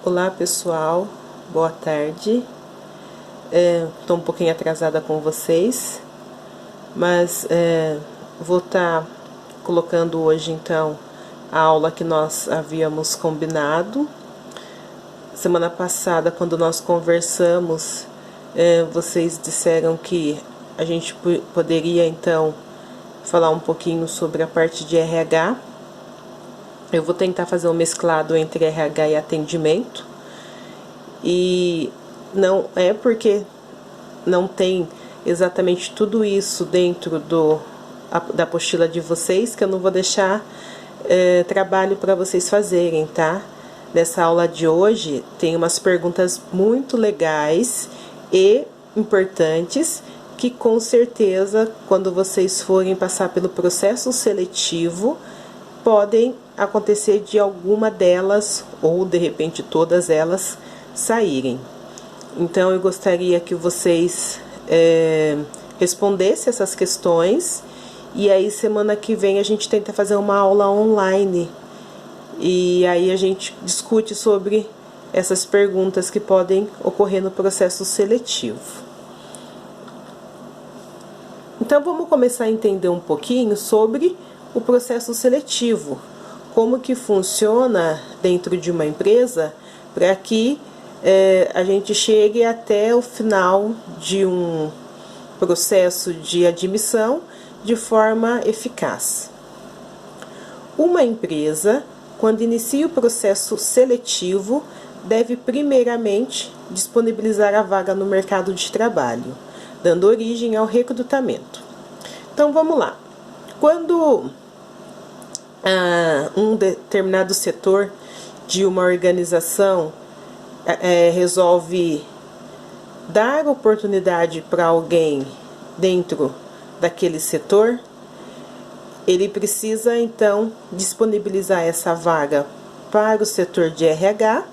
Olá pessoal, boa tarde. Estou um pouquinho atrasada com vocês, mas vou estar colocando hoje então a aula que nós havíamos combinado. Semana passada, quando nós conversamos, vocês disseram que a gente poderia então falar um pouquinho sobre a parte de RH. Eu vou tentar fazer um mesclado entre RH e atendimento. E não é porque não tem exatamente tudo isso dentro da apostila de vocês que eu não vou deixar trabalho para vocês fazerem, tá? Nessa aula de hoje tem umas perguntas muito legais e importantes que com certeza quando vocês forem passar pelo processo seletivo podem acontecer de alguma delas ou de repente todas elas saírem. Então eu gostaria que vocês respondessem essas questões e aí semana que vem a gente tenta fazer uma aula online e aí a gente discute sobre essas perguntas que podem ocorrer no processo seletivo. Então vamos começar a entender um pouquinho sobre o processo seletivo, como que funciona dentro de uma empresa para que a gente chegue até o final de um processo de admissão de forma eficaz. Uma empresa, quando inicia o processo seletivo, deve primeiramente disponibilizar a vaga no mercado de trabalho, dando origem ao recrutamento. Então vamos lá. Quando um determinado setor de uma organização resolve dar oportunidade para alguém dentro daquele setor, ele precisa então disponibilizar essa vaga para o setor de RH,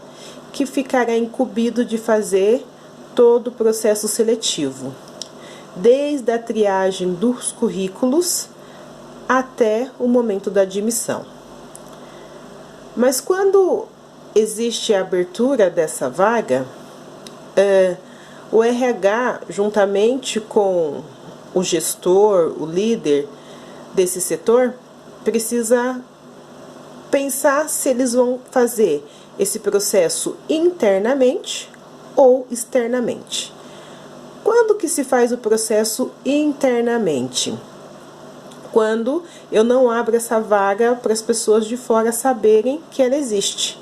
que ficará incumbido de fazer todo o processo seletivo, desde a triagem dos currículos até o momento da admissão. Mas quando existe a abertura dessa vaga, o RH, juntamente com o gestor, o líder desse setor, precisa pensar se eles vão fazer esse processo internamente ou externamente. Quando que se faz o processo internamente? Quando eu não abro essa vaga para as pessoas de fora saberem que ela existe.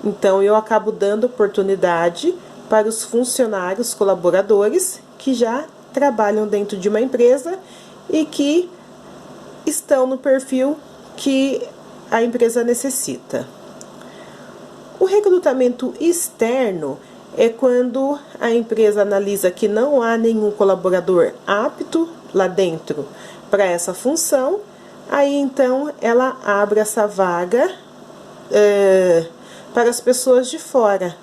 Então, eu acabo dando oportunidade para os funcionários, colaboradores, que já trabalham dentro de uma empresa e que estão no perfil que a empresa necessita. O recrutamento externo é quando a empresa analisa que não há nenhum colaborador apto lá dentro para essa função, aí então ela abre essa vaga para as pessoas de fora,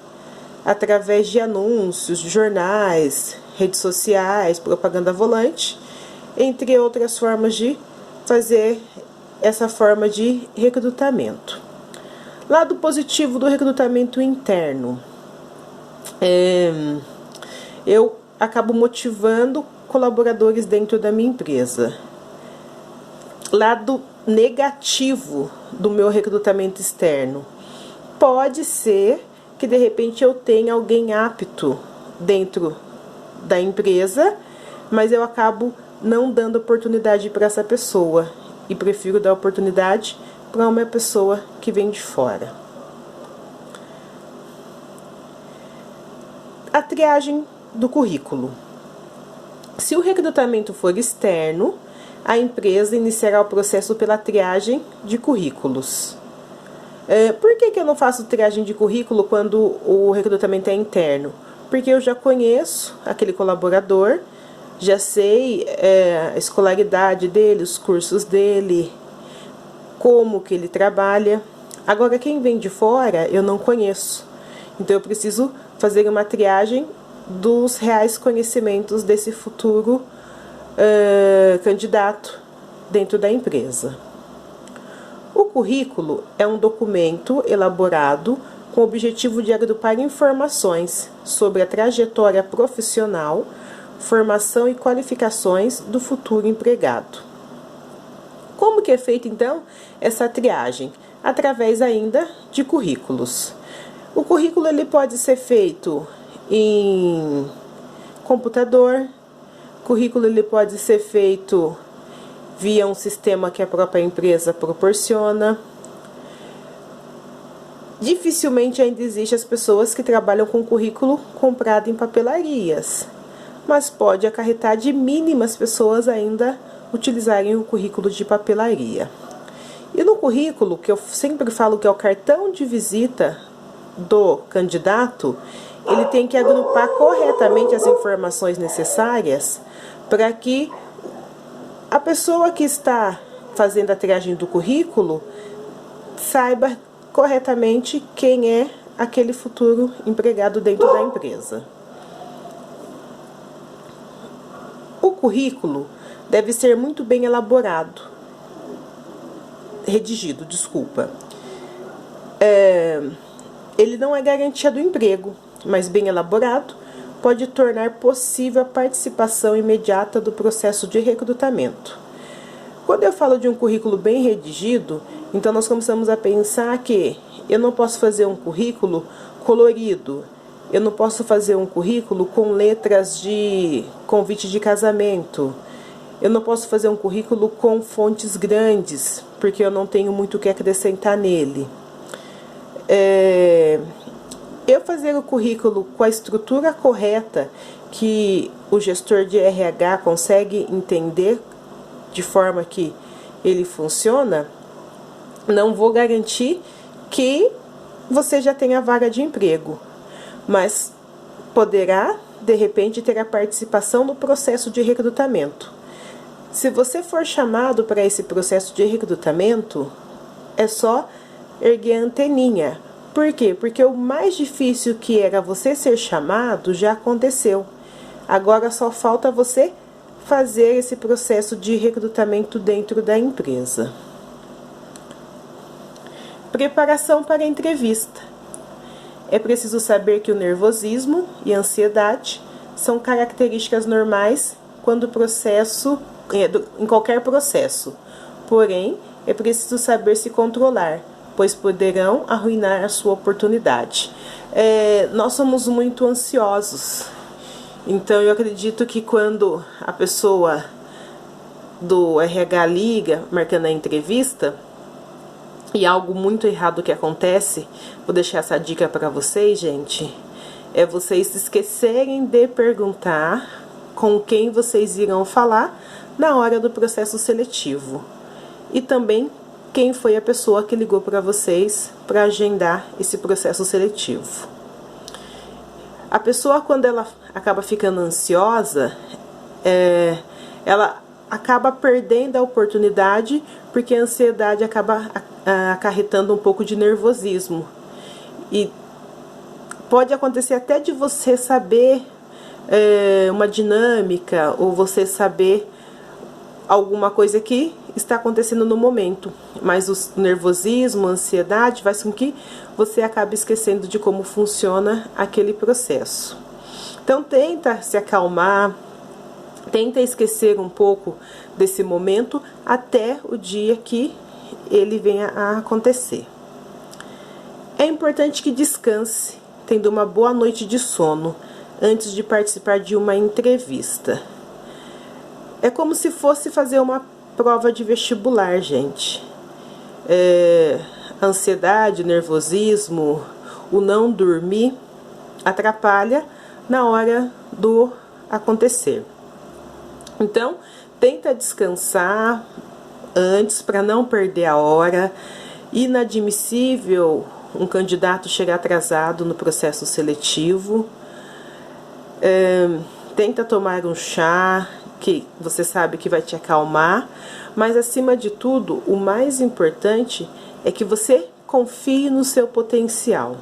através de anúncios, de jornais, redes sociais, propaganda volante, entre outras formas de fazer essa forma de recrutamento. Lado positivo do recrutamento interno. Eu acabo motivando colaboradores dentro da minha empresa. Lado negativo do meu recrutamento externo. Pode ser que de repente eu tenha alguém apto dentro da empresa, mas eu acabo não dando oportunidade para essa pessoa e prefiro dar oportunidade para uma pessoa que vem de fora. A triagem do currículo. Se o recrutamento for externo, a empresa iniciará o processo pela triagem de currículos. Por que eu não faço triagem de currículo quando o recrutamento é interno? Porque eu já conheço aquele colaborador, já sei a escolaridade dele, os cursos dele, como que ele trabalha. Agora, quem vem de fora, eu não conheço. Então, eu preciso fazer uma triagem dos reais conhecimentos desse futuro candidato dentro da empresa. O currículo é um documento elaborado com o objetivo de agrupar informações sobre a trajetória profissional, formação e qualificações do futuro empregado. Como que é feita, então, essa triagem? Através ainda de currículos. O currículo ele pode ser feito em computador, currículo ele pode ser feito via um sistema que a própria empresa proporciona. Dificilmente ainda existem as pessoas que trabalham com currículo comprado em papelarias, mas pode acarretar de mínimas pessoas ainda utilizarem o currículo de papelaria. E no currículo, que eu sempre falo que é o cartão de visita do candidato, ele tem que agrupar corretamente as informações necessárias para que a pessoa que está fazendo a triagem do currículo saiba corretamente quem é aquele futuro empregado dentro da empresa. O currículo deve ser muito bem redigido. Ele não é garantia do emprego, mas bem elaborado pode tornar possível a participação imediata do processo de recrutamento. Quando eu falo de um currículo bem redigido, então nós começamos a pensar que eu não posso fazer um currículo colorido, eu não posso fazer um currículo com letras de convite de casamento, eu não posso fazer um currículo com fontes grandes, porque eu não tenho muito o que acrescentar nele. Eu fazer o currículo com a estrutura correta que o gestor de RH consegue entender de forma que ele funciona, não vou garantir que você já tenha vaga de emprego, mas poderá, de repente, ter a participação no processo de recrutamento. Se você for chamado para esse processo de recrutamento, é só erguer a anteninha. Por quê? Porque o mais difícil que era você ser chamado já aconteceu. Agora só falta você fazer esse processo de recrutamento dentro da empresa. Preparação para a entrevista. É preciso saber que o nervosismo e a ansiedade são características normais em qualquer processo. Porém, é preciso saber se controlar, pois poderão arruinar a sua oportunidade. Nós somos muito ansiosos. Então, eu acredito que quando a pessoa do RH liga, marcando a entrevista, e algo muito errado que acontece, vou deixar essa dica para vocês, gente, é vocês esquecerem de perguntar com quem vocês irão falar na hora do processo seletivo. E também quem foi a pessoa que ligou para vocês para agendar esse processo seletivo. A pessoa, quando ela acaba ficando ansiosa, ela acaba perdendo a oportunidade, porque a ansiedade acaba acarretando um pouco de nervosismo. E pode acontecer até de você saber uma dinâmica, ou você saber alguma coisa que está acontecendo no momento, mas o nervosismo, a ansiedade faz com que você acabe esquecendo de como funciona aquele processo. Então tenta se acalmar, tenta esquecer um pouco desse momento até o dia que ele venha a acontecer. É importante que descanse, tendo uma boa noite de sono antes de participar de uma entrevista. É como se fosse fazer uma prova de vestibular, gente. A ansiedade, o nervosismo, o não dormir atrapalha na hora do acontecer. Então, tenta descansar antes para não perder a hora. Inadmissível um candidato chegar atrasado no processo seletivo. Tenta tomar um chá, que você sabe que vai te acalmar, mas acima de tudo, o mais importante é que você confie no seu potencial.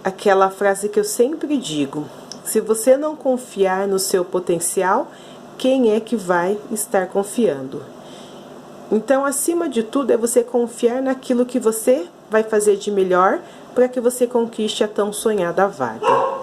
Aquela frase que eu sempre digo: se você não confiar no seu potencial, quem é que vai estar confiando? Então, acima de tudo, é você confiar naquilo que você vai fazer de melhor para que você conquiste a tão sonhada vaga.